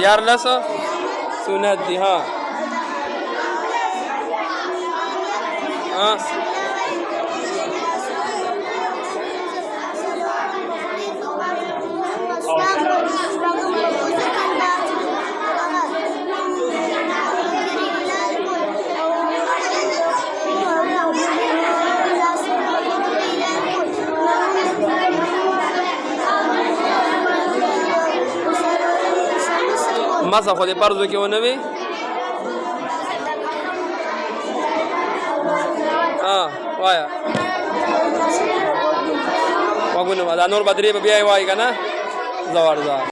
دیارلس سنت دی. ها مسا خو دې پرزو کې ونه وي. وایا وګونم دا نور بدرې به بیا یې وایي که نه زه ورځه